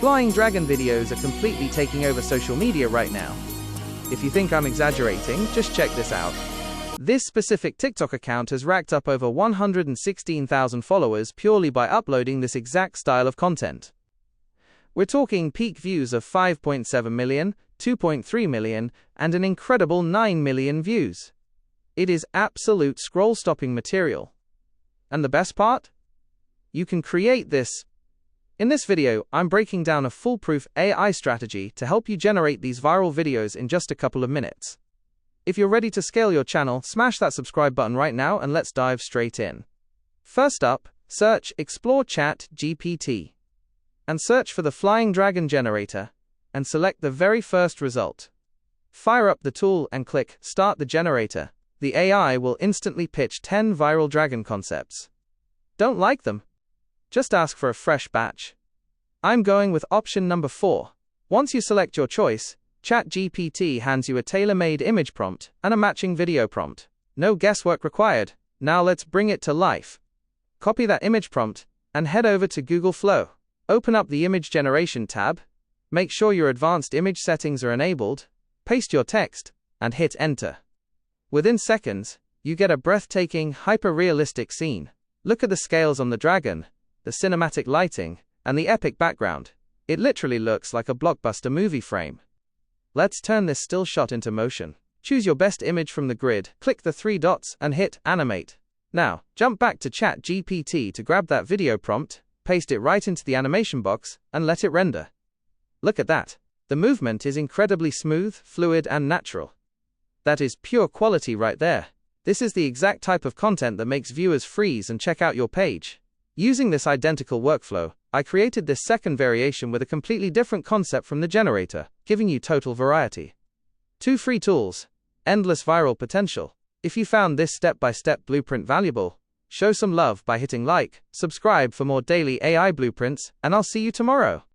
Flying dragon videos are completely taking over social media right now. If you think I'm exaggerating, just check this out. This specific TikTok account has racked up over 116,000 followers purely by uploading this exact style of content. We're talking peak views of 5.7 million, 2.3 million, and an incredible 9 million views. It is absolute scroll-stopping material. And the best part? You can create this. In this video, I'm breaking down a foolproof AI strategy to help you generate these viral videos in just a couple of minutes. If you're ready to scale your channel, smash that subscribe button right now and let's dive straight in. First up, explore ChatGPT. And search for the Flying Dragon generator, and select the very first result. Fire up the tool and click Start the generator. The AI will instantly pitch 10 viral dragon concepts. Don't like them? Just ask for a fresh batch. I'm going with option number 4. Once you select your choice, ChatGPT hands you a tailor-made image prompt and a matching video prompt. No guesswork required. Now let's bring it to life. Copy that image prompt and head over to Google Flow. Open up the Image Generation tab. Make sure your advanced image settings are enabled. Paste your text and hit Enter. Within seconds, you get a breathtaking, hyper-realistic scene. Look at the scales on the dragon, the cinematic lighting, and the epic background. It literally looks like a blockbuster movie frame. Let's turn this still shot into motion. Choose your best image from the grid, click the 3 dots, and hit Animate. Now, jump back to ChatGPT to grab that video prompt, paste it right into the animation box, and let it render. Look at that. The movement is incredibly smooth, fluid, and natural. That is pure quality right there. This is the exact type of content that makes viewers freeze and check out your page. Using this identical workflow, I created this second variation with a completely different concept from the generator, giving you total variety. 2 free tools, endless viral potential. If you found this step-by-step blueprint valuable, show some love by hitting like, subscribe for more daily AI blueprints, and I'll see you tomorrow.